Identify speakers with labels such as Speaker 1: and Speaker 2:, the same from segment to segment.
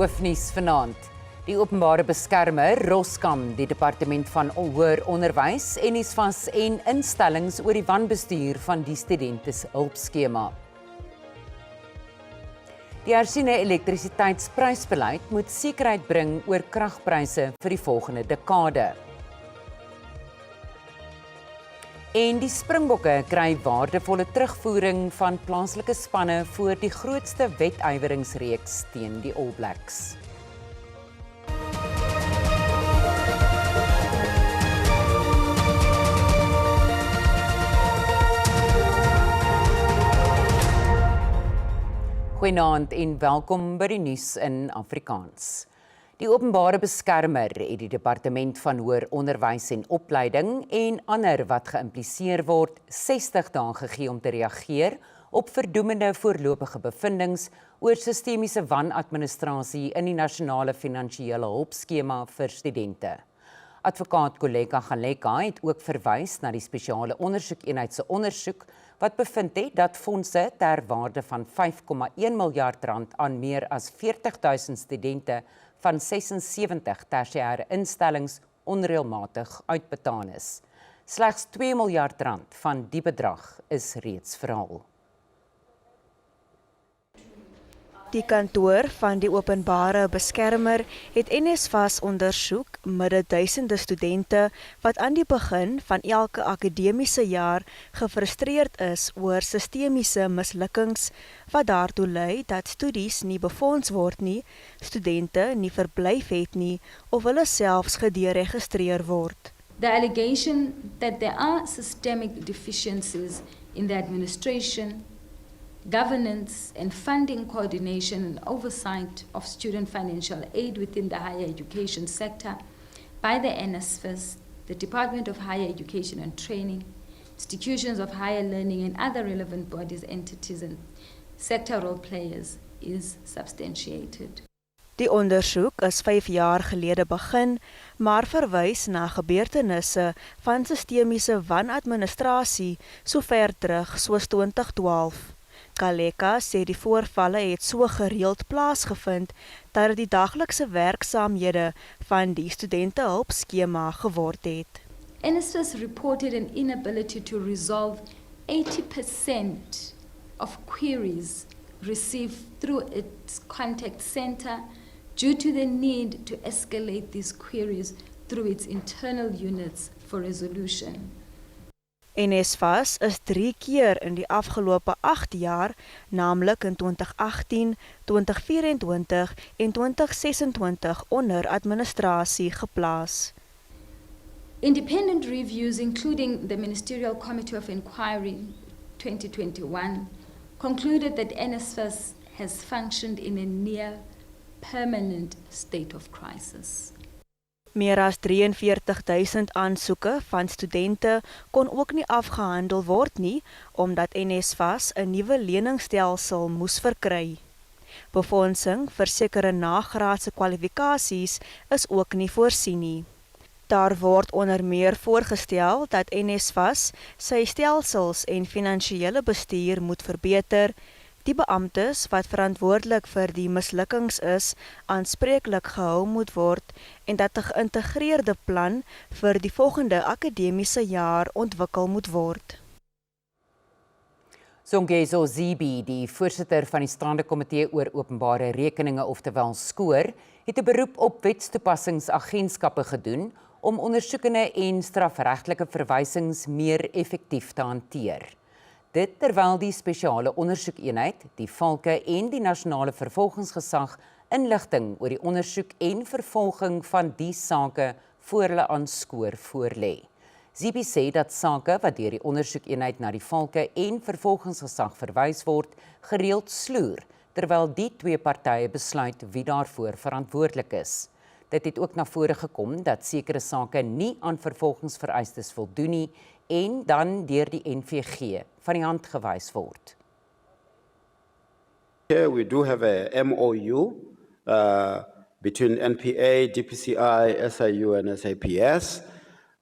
Speaker 1: Hoofnuus vanaand. Die openbare beskermer, Roskam, die departement van hoër onderwys, NSFAS en instellings oor die wanbestuur van die studentes hulpskema. Die hersiene elektrisiteitsprysbeleid moet sekerheid bring oor kragpryse vir die volgende dekade. En die Springbokke kry waardevolle terugvoering van plaaslike spanne voor die grootste wetyweringsreeks teen die All Blacks. Goeienaand en welkom by die nuus in Afrikaans. Die openbare beskermer het die departement van hoër onderwys en opleiding en ander wat geïmpliseer word 60 dae gegee om te reageer op verdoemende voorlopige bevindings oor sistemiese wanadministrasie in die nasionale finansiële hulpskema vir studente. Advokaat Koleka Galeka het ook verwys na die spesiale ondersoekeenheid se ondersoek wat bevind het dat fondse ter waarde van 5,1 miljard rand aan meer as 40.000 studente van 76 tersiêre instellings onreëlmatig uitbetaal is. Slegs 2 miljard rand van die bedrag is reeds verhaal.
Speaker 2: Die kantoor van die openbare beskermer het NSFAS ondersoek midde duisende studente wat aan die begin van elke akademiese jaar gefrustreerd is oor sistemiese mislukkings wat daartoe lei dat studies nie befonds word nie, studente nie verblyf het nie of hulle selfs gederegistreer word.
Speaker 3: The allegation that there are systemic deficiencies in the administration, governance and funding coordination and oversight of student financial aid within the higher education sector by the NSFAS, the Department of Higher Education and Training, institutions of higher learning and other relevant bodies, entities and sectoral players is substantiated.
Speaker 2: Die ondersoek is 5 jaar gelede begin, maar verwys na gebeurtenisse van sistemiese wanadministrasie sover terug soos 2012. Galeka sê die voorvalle het so gereeld plaasgevind dat die daglikse werksaamhede van die studentehulpskema geword het.
Speaker 3: NSFAS reported an inability to resolve 80% of queries received through its contact center due to the need to escalate these queries through its internal units for resolution.
Speaker 2: NSFAS is 3 keer in die afgelope 8 jaar, naamlik in 2018, 2024 en 2026 onder administrasie geplaas.
Speaker 3: Independent reviews, including the Ministerial Committee of Inquiry 2021, concluded that NSFAS has functioned in a near permanent state of crisis.
Speaker 2: Meer as 43.000 aansoeke van studente kon ook nie afgehandel word nie, omdat NSFAS 'n nuwe leningsstelsel moes verkry. Befondsing vir sekere nagraadse kwalifikasies is ook nie voorsien nie. Daar word onder meer voorgestel dat NSFAS sy stelsels en finansiële bestuur moet verbeter, die beamptes wat verantwoordelik vir die mislukkings is, aanspreeklik gehou moet word en dat 'n geïntegreerde plan vir die volgende akademiese jaar ontwikkel moet word.
Speaker 1: Zongezo Zibi, die voorsitter van die staande komitee oor openbare rekeninge, oftewel SCOR, het 'n beroep op wetstoepassingsagentskappe gedoen om ondersoekende en strafregtelike verwysings meer effektief te hanteer. Dit terwyl die spesiale ondersoekeenheid, die Valke en die nasionale vervolgingsgesag inligting oor die ondersoek en vervolging van die sake voor hulle aan SCOR voorlê. Zibi sê dat sake wat deur die ondersoekeenheid na die Valke en vervolgingsgesag verwys word, gereeld sloer, terwyl die twee partye besluit wie daarvoor verantwoordelik is. Dit het ook na vore gekom dat sekere sake nie aan vervolgingsvereistes voldoen nie en dan deur die NVG van die hand gewys word.
Speaker 4: Here we do have a MOU between NPA, DPCI, SIU and SAPS.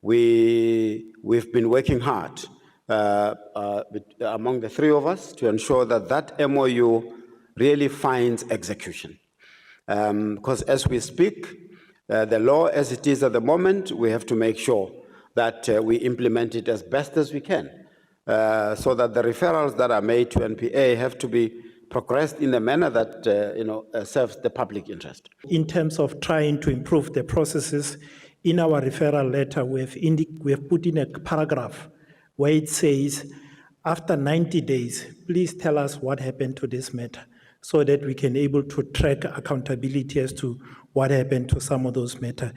Speaker 4: We've been working hard among the three of us to ensure that that MOU really finds execution. Because as we speak, the law as it is at the moment, we have to make sure that we implement it as best as we can, so that the referrals that are made to NPA have to be progressed in a manner that serves the public interest.
Speaker 5: In terms of trying to improve the processes, in our referral letter, we have put in a paragraph where it says, after 90 days, please tell us what happened to this matter, so that we can able to track accountability as to what happened to some of those matters.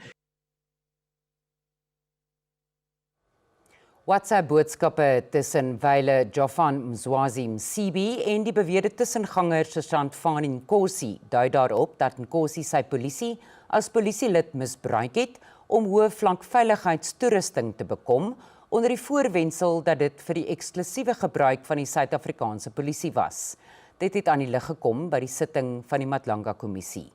Speaker 1: WhatsApp-boodskappe tussen Wyle Jovan Mzwazi Msibi en die beweerde tussenganger sergeant Fani Nkosi dui daarop dat Nkosi sy polisie as polisielid misbruik het om hoë vlak veiligheidstoerusting te bekom onder die voorwendsel dat dit vir die eksklusiewe gebruik van die Suid-Afrikaanse polisie was. Dit het aan die lig gekom by die sitting van die Matlanga-kommissie.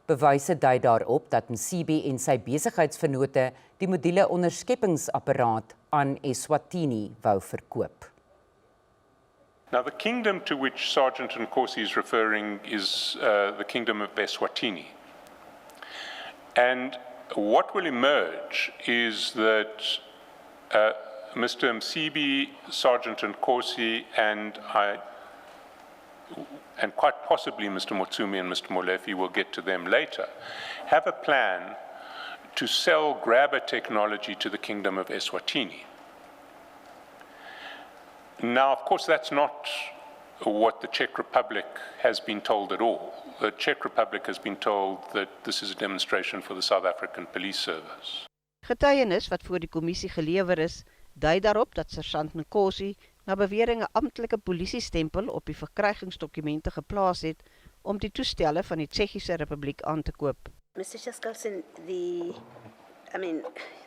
Speaker 1: Bewyse dui daarop dat Msibi en sy besigheidsvennote die moduele onderskeppingsapparaat aan Eswatini wou verkoop.
Speaker 6: Now, the kingdom to which Sergeant Nkosi is referring is the kingdom of Eswatini. And what will emerge is that Mr. Msibi, Sergeant Nkosi, and quite possibly Mr. Motsumi and Mr. Molefi, will get to them later, have a plan to sell grabber technology to the kingdom of Eswatini. Now, of course, that's not what the Czech Republic has been told at all. The Czech Republic has been told that this is a demonstration for the South African Police Service.
Speaker 7: Getuienis wat voor die kommissie gelewer is, dui daarop dat sergeant Nkosi na bewering 'n amptelike polisiestempel op die verkrygingsdokumente geplaas het om die toestelle van die Tsjechiese Republiek aan te koop.
Speaker 8: Mr. Chaskalson,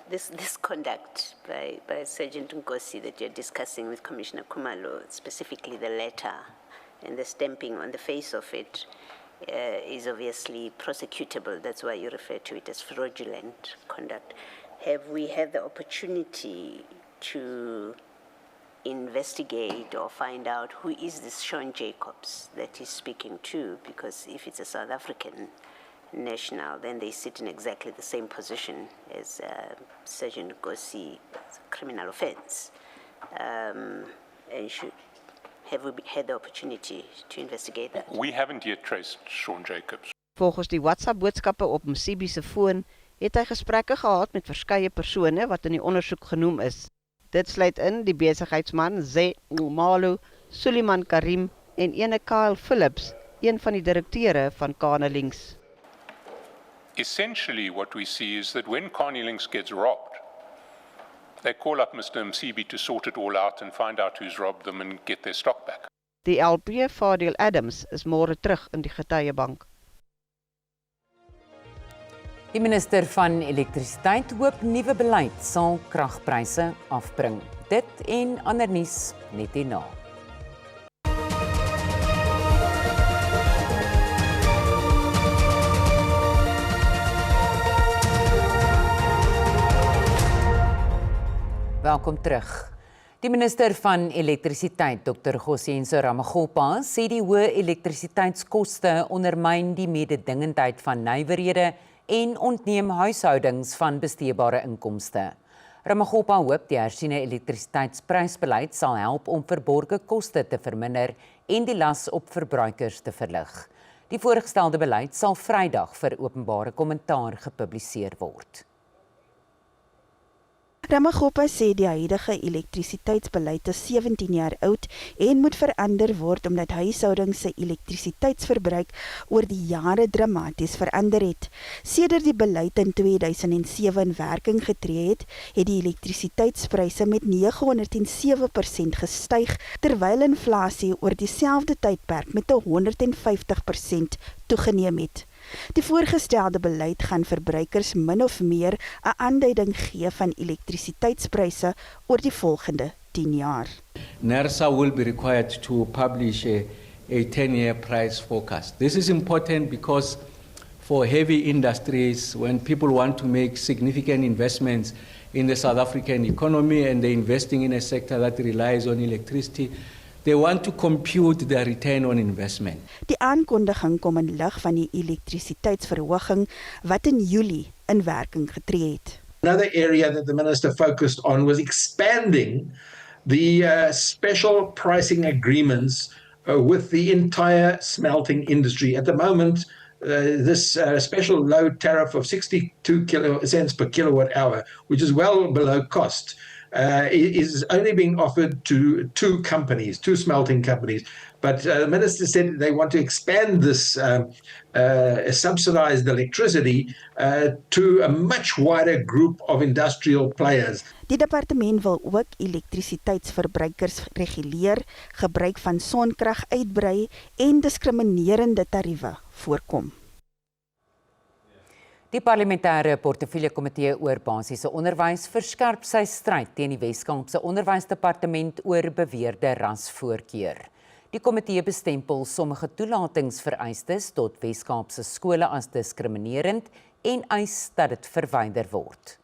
Speaker 8: this conduct by Sergeant Nkosi that you're discussing with Commissioner Kumalo, specifically the letter and the stamping on the face of it, is obviously prosecutable. That's why you refer to it as fraudulent conduct. Have we had the opportunity to investigate or find out who is this Sean Jacobs that he's speaking to? Because if it's a South African national, then they sit in exactly the same position as Sergeant Nkosi, criminal offense. And have we had the opportunity to investigate that?
Speaker 6: We haven't yet traced Sean Jacobs.
Speaker 7: Volgens die WhatsApp-boodskappe op Msibi se foon het hy gesprekke gehad met verskeie persone wat in die ondersoek genoem is. Dit sluit in die besigheidsman Ze Ngumalo, Suleiman Karim en ene Kyle Phillips, een van die direkteure van Carnelinks.
Speaker 6: Essentially what we see is that when Carnelinks gets robbed, they call up Mr. Msibi to sort it all out and find out who's robbed them and get their stock back.
Speaker 7: Die LP Fadil Adams is môre terug in die getuiebank.
Speaker 1: Die minister van elektrisiteit hoop nuwe beleid sal kragpryse afbring. Dit en ander nuus net hierna. Welkom terug. Die minister van elektrisiteit, Dr. Gosienso Ramaggopa, sê die hoë elektrisiteitskoste ondermyn die mededingendheid van nywerhede en ontneem huishoudings van besteedbare inkomste. Ramaggopa hoop die hersiene elektrisiteitsprysbeleid sal help om verborgde koste te verminder en die las op verbruikers te verlig. Die voorgestelde beleid sal Vrydag vir openbare kommentaar gepubliseer word.
Speaker 9: Ramaggopa sê die huidige elektrisiteitsbeleid is 17 jaar oud en moet verander word omdat huishoudings se elektrisiteitsverbruik oor die jare dramaties verander het. Sedert die beleid in 2007 in werking getree het, het die elektrisiteitspryse met 907% gestyg, terwyl inflasie oor dieselfde tydperk met 150% toegeneem het. Die voorgestelde beleid gaan verbruikers min of meer 'n aanduiding gee van elektrisiteitspryse oor die volgende 10 jaar.
Speaker 10: NERSA will be required to publish a 10-year price forecast. This is important because for heavy industries, when people want to make significant investments in the South African economy and they're investing in a sector that relies on electricity, they want to compute their return on investment.
Speaker 9: Die aankondiging kom in lig van die elektrisiteitsverhoging wat in Julie in werking getree het.
Speaker 11: Another area that the minister focused on was expanding the special pricing agreements with the entire smelting industry. At the moment, this special low tariff of 62 cents per kilowatt hour, which is well below cost, is only being offered to two smelting companies. But the minister said they want to expand this subsidized electricity to a much wider group of industrial players.
Speaker 9: Die departement wil ook elektrisiteitsverbruikers reguleer, gebruik van sonkrag uitbrei en diskriminerende tariewe voorkom.
Speaker 1: Die parlementêre portefeuljekomitee oor basiese onderwys verskerp sy stryd teen die Wes-Kaapse Onderwysdepartement oor beweerde rasvoorkeur. Die komitee bestempel sommige toelatingsvereistes tot Wes-Kaapse skole as diskriminerend en eis dat dit verwyder word.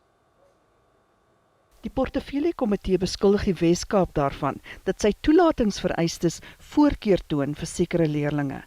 Speaker 12: Die portefeuljekomitee beskuldig die Wes-Kaap daarvan dat sy toelatingsvereistes voorkeur toon vir sekere leerlinge.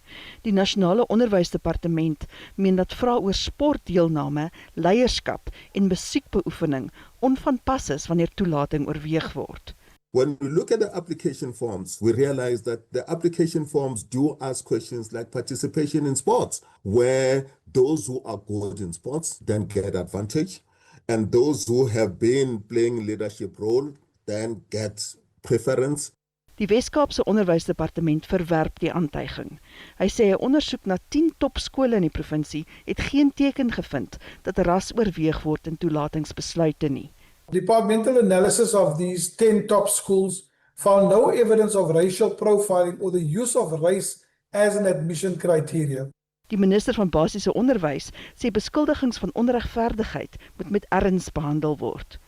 Speaker 12: Die Nasionale Onderwysdepartement meen dat vrae oor sportdeelname, leierskap en musiekbeoefening onvanpas is wanneer toelating oorweeg word.
Speaker 13: When we look at the application forms, we realize that the application forms do ask questions like participation in sports, where those who are good in sports then get advantage, and those who have been playing leadership role then get preference.
Speaker 12: Die Wes-Kaapse Onderwysdepartement verwerp die aantuiging. Hy sê 'n ondersoek na 10 topskole in die provinsie het geen teken gevind dat ras oorweeg word in toelatingsbesluite nie.
Speaker 14: Departmental analysis of these 10 top schools found no evidence of racial profiling or the use of race as an admission criteria.
Speaker 12: Die minister van basiese onderwys sê beskuldigings van onregverdigheid moet met erns behandel word.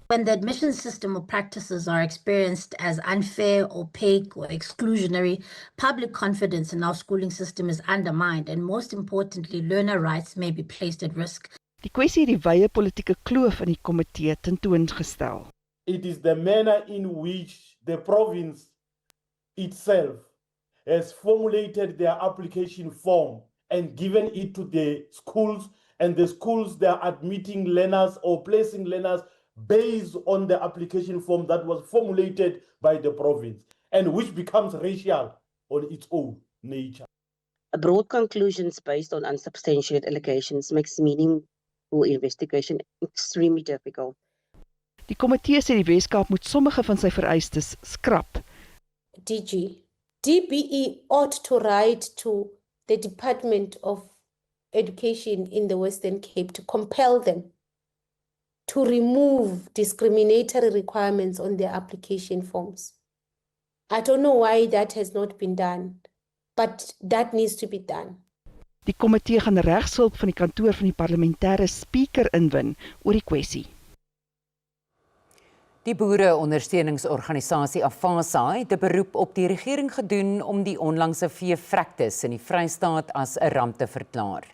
Speaker 15: When the admission system or practices are experienced as unfair, opaque, or exclusionary, public confidence in our schooling system is undermined, and most importantly, learner rights may be placed at risk.
Speaker 12: Die kwessie het die wye politieke kloof in die komitee tentoongestel.
Speaker 16: It is the manner in which the province itself has formulated their application form and given it to the schools, and the schools, they are admitting learners or placing learners based on the application form that was formulated by the province, and which becomes racial on its own nature.
Speaker 17: Broad conclusions based on unsubstantiated allegations makes meaningful investigation extremely difficult.
Speaker 12: Die komitee sê die Weskaap moet sommige van sy vereistes skrap.
Speaker 18: DBE ought to write to the Department of Education in the Western Cape to compel them to remove discriminatory requirements on their application forms. I don't know why that has not been done, but that needs to be done.
Speaker 12: Die komitee gaan regshulp van die kantoor van die parlementêre spreker inwin oor die kwessie.
Speaker 1: Die boere-ondersteuningsorganisasie Afasa het 'n beroep op die regering gedoen om die onlangse veevrektes in die Vrystaat as 'n ramp te verklaar.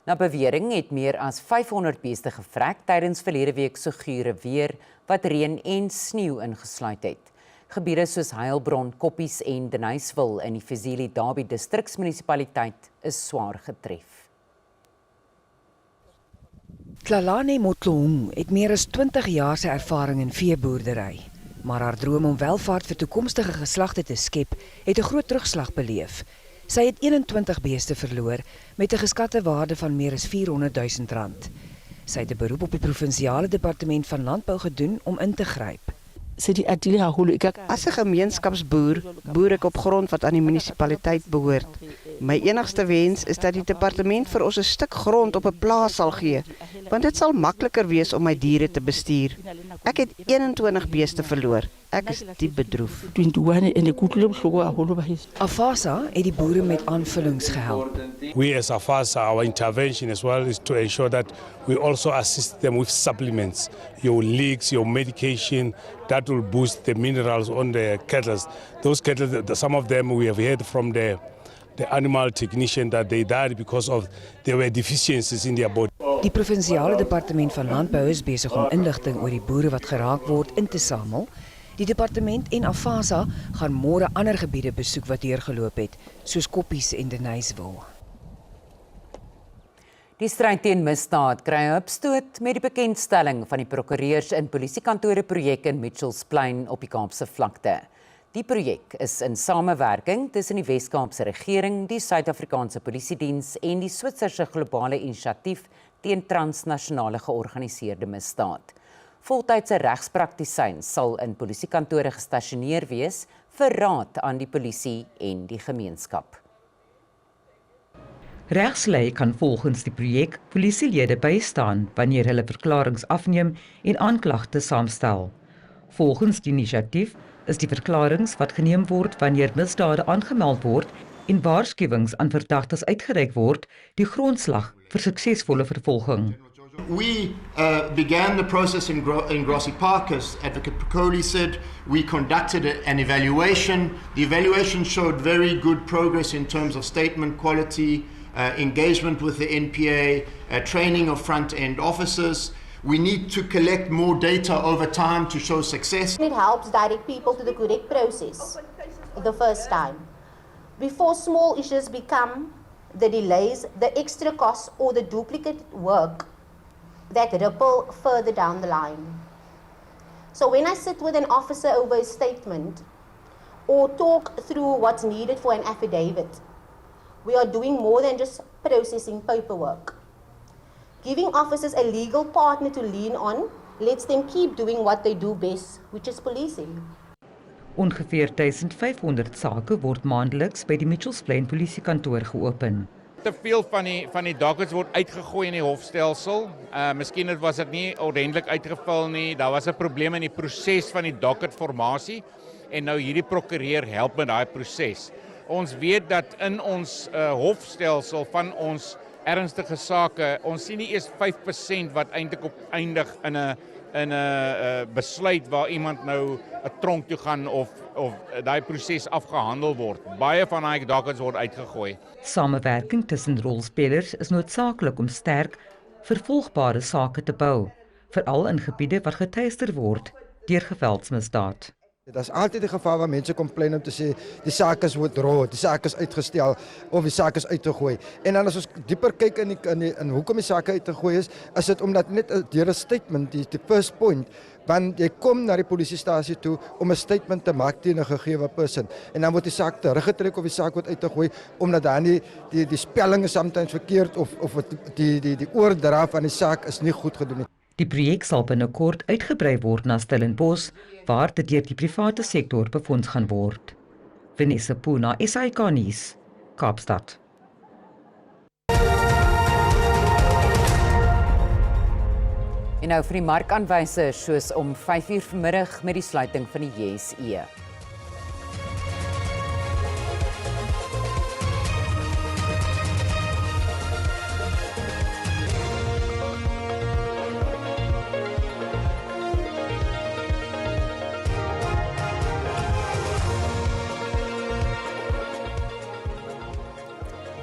Speaker 1: Na bewering het meer as 500 beeste gevrek tydens verlede week se gure weer wat reën en sneeu ingesluit het. Gebiede soos Heilbron, Koppies en Denysville in die Fezile Dabi distriksmunisipaliteit is swaar getref.
Speaker 19: Tlalane Motlohung het meer as 20 jaar se ervaring in veeboerdery, maar haar droom om welvaart vir toekomstige geslagte te skep, het 'n groot terugslag beleef. Sy het 21 beeste verloor met 'n geskatte waarde van meer as R400 000. Sy het 'n beroep op die provinsiale departement van landbou gedoen om in te gryp.
Speaker 7: As 'n gemeenskapsboer boer ek op grond wat aan die munisipaliteit behoort. My enigste wens is dat die departement vir ons 'n stuk grond op 'n plaas sal gee, want dit sal makliker wees om my diere te bestuur. Ek het 21 beeste verloor. Ek is diep bedroef.
Speaker 19: Afasa het die boere met aanvullings gehelp.
Speaker 20: We as Afasa, our intervention as well is to ensure that we also assist them with supplements, your leeks, your medication, that will boost the minerals on the cattle. Those cattle, some of them we have heard from the animal technician that they died because of there were deficiencies in their body.
Speaker 19: Die provinsiale departement van landbou is besig om inligting oor die boere wat geraak word in te samel Die departement en Afasa gaan môre ander gebiede besoek wat deurgeloop het, soos Koppies en Denysville.
Speaker 1: Die stryd teen misdaad kry 'n opstoot met die bekendstelling van die prokureurs in polisiekantore projek in Mitchells Plain op die Kaapse vlakte. Die projek is in samewerking tussen die Wes-Kaapse regering, die Suid-Afrikaanse Polisiediens en die Switserse globale inisiatief teen transnasionale georganiseerde misdaad. Voltydse regspraktisyns sal in polisiekantore gestasioneer wees vir raad aan die polisie en die gemeenskap.
Speaker 21: Regslei kan volgens die projek polisielede bystaan wanneer hulle verklaringe afneem en aanklagte saamstel. Volgens die inisiatief is die verklaringe wat geneem word wanneer misdade aangemeld word en waarskuwings aan verdagtes uitgereik word, die grondslag vir suksesvolle vervolging.
Speaker 22: We began the process in Grassy Park, as Advocate Picoli said. We conducted an evaluation. The evaluation showed very good progress in terms of statement quality, engagement with the NPA, training of front-end officers. We need to collect more data over time to show success.
Speaker 23: It helps direct people to the correct process the first time. Before small issues become the delays, the extra costs or the duplicate work that ripple further down the line. So when I sit with an officer over a statement or talk through what's needed for an affidavit, we are doing more than just processing paperwork. Giving officers a legal partner to lean on lets them keep doing what they do best, which is policing.
Speaker 21: Ongeveer 1500 sake word maandeliks by die Mitchells Plain polisiekantoor geopen.
Speaker 24: Te veel van die dockets word uitgegooi in die hofstelsel. Miskien was dit nie ordentlik uitgevul nie. Daar was 'n probleem in die proses van die docketformasie en nou hierdie prokureur help met daai proses. Ons weet dat in ons hofstelsel van ons ernstige sake, ons sien nie eers 5% wat eintlik op eindig in 'n besluit waar iemand nou 'n tronk toe gaan of daai proses afgehandel word. Baie van daai dockets word uitgegooi.
Speaker 21: Samewerking tussen rolspelers is noodsaaklik om sterk, vervolgbare sake te bou, veral in gebiede wat getuister word deur geweldsmisdaad.
Speaker 25: Dit is altyd 'n geval waar mense komplein om te sê die saak is withdraw, die saak is uitgestel of die saak is uitgegooi. En dan as ons dieper kyk in hoekom die saak uitgegooi is dit omdat net deur 'n statement, die first point, want jy kom na die polisiestasie toe om 'n statement te maak teen 'n gegeewe persoon en dan word die saak teruggetrek of die saak word uitgegooi omdat dan die spelling is soms verkeerd of die oordra van die saak is nie goed gedoen nie.
Speaker 21: Die projek sal binnekort uitgebrei word na Stellenbosch, waar dit deur die private sektor befonds gaan word. Vanessa Puna, SAK nuus, Kaapstad.
Speaker 1: En nou vir die markaanwysers, soos om 5:00 vanmiddag met die sluiting van die JSE.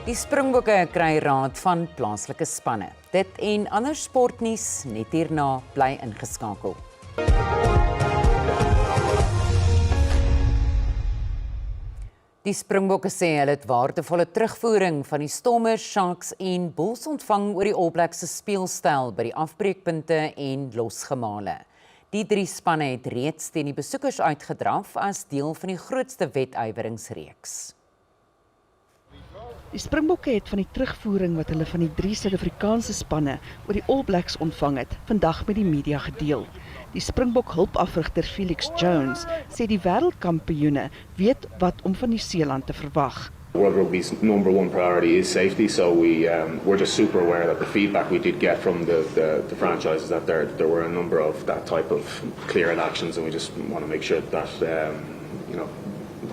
Speaker 1: Die Springbokke kry raad van plaaslike spanne. Dit en ander sportnuus net hierna, bly ingeskakel. Die Springbokke sê hulle het waardevolle terugvoering van die Stormers, Sharks en Bulls ontvang oor die All Blacks se speelstyl by die afbreekpunte en losgemale. Die 3 spanne het reeds teen die besoekers uitgedraf as deel van die grootste wedyweringsreeks.
Speaker 12: Die Springbokke het van die terugvoering wat hulle van die 3 Suid-Afrikaanse spanne oor die All Blacks ontvang het, vandag met die media gedeel. Die Springbok hulpafrigter Felix Jones sê die wêreldkampioene weet wat om van Nieu-Seeland te verwag.
Speaker 26: World Rugby's #1 priority is safety, so we're just super aware that the feedback we did get from the franchises that there were a number of that type of clear actions, and we just want to make sure that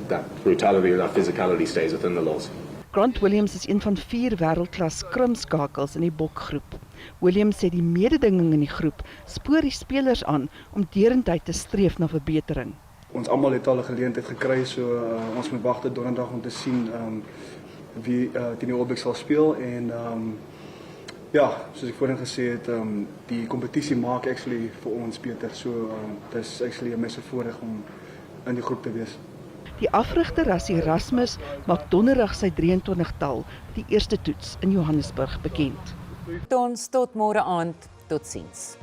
Speaker 26: that brutality or that physicality stays within the laws.
Speaker 12: Grant Williams is een van 4 wêreldklas skrimskakels in die bokgroep. Williams sê die mededinging in die groep spoor die spelers aan om derendtyd te streef na verbetering.
Speaker 27: Ons almal het al 'n geleentheid gekry, so ons moet wag tot donderdag om te sien wie teen die All Blacks sal speel en Ja, soos ek voorheen gesê het, die kompetisie maak actually vir ons beter. So dit is actually 'n messe voorreg om in die groep te wees.
Speaker 12: Die afrigter Rassie Erasmus maak donderdag sy 23-tal, die eerste toets in Johannesburg bekend.
Speaker 1: Ons tot môre aand, totsiens.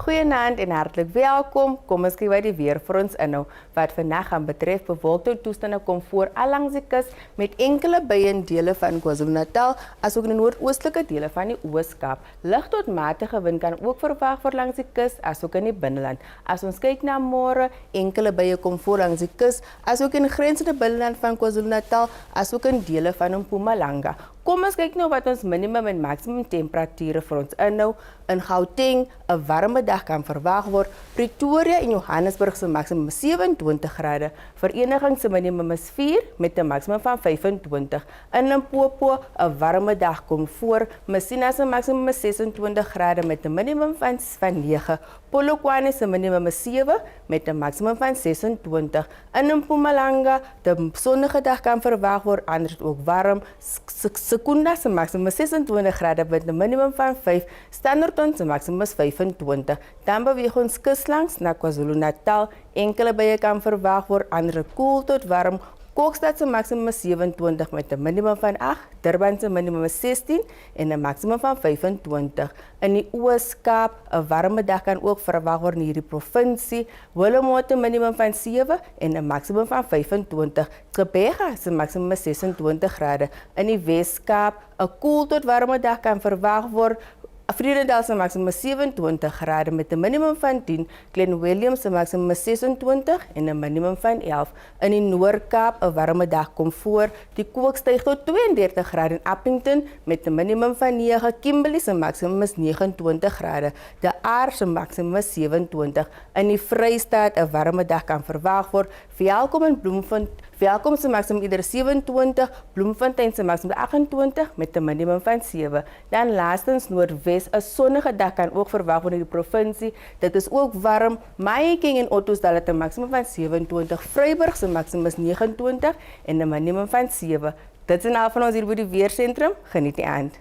Speaker 2: Goeienaand en hartlik welkom. Kom ons kyk wat die weer vir ons inhou. Wat vandag gaan betref, bewolkte toestande kom voor allangs die kus met enkele buie in dele van KwaZulu-Natal, asook in die noordoostelike dele van die Oos-Kaap. Lig tot matige wind kan ook verwag word langs die kus, asook in die binneland. As ons kyk na môre, enkele buie kom voor langs die kus, asook in grensende binneland van KwaZulu-Natal, asook in dele van Mpumalanga. Kom ons kyk nou wat ons minimum en maksimum temperature vir ons inhou. In Gauteng 'n warme dag kan verwag word. Pretoria en Johannesburg se maksimum 27 grade. Vereniging se minimum is 4 met 'n maksimum van 25. In Limpopo 'n warme dag kom voor. Messina se maksimum is 26 grade met 'n minimum van 9. Polokwane se minimum is 7 met 'n maksimum van 26. In Mpumalanga 'n sonnige dag kan verwag word, anders ook warm. Secunda se maksimum is 26 grade met 'n minimum van 5. Standerton se maksimum is 25. Dan beweeg ons kuslangs na KwaZulu-Natal. Enkele buie kan verwag word, ander koel tot warm. Kokstad se maksimum is 27 met 'n minimum van 8. Durban se minimum is 16 en 'n maksimum van 25. In die Oos-Kaap 'n warme dag kan ook verwag word in hierdie provinsie. Willowmore 'n minimum van 7 en 'n maksimum van 25. Gqeberha se maksimum is 26 grade. In die Wes-Kaap 'n koel tot warme dag kan verwag word. Vredendal se maksimum is 27 grade met 'n minimum van 10. Glen William se maksimum is 26 en 'n minimum van 11. In die Noord-Kaap 'n warme dag kom voor. Die kook styg tot 32 grade in Appington met 'n minimum van 9. Kimberley se maksimum is 29 grade. De Aar se maksimum is 27. In die Vrystaat 'n warme dag kan verwag word. Welkom in Bloemfontein. Welkom se maksimum ieder 27, Bloemfontein se maksimum 28 met 'n minimum van 7. Dan laastens Noordwes, 'n sonnige dag kan ook verwag word in die provinsie. Dit is ook warm. Mahikeng en Ottosdal het 'n maksimum van 27, Vryburg se maksimum is 29 en 'n minimum van 7. Dit is al van ons hier by die weersentrum. Geniet die aand.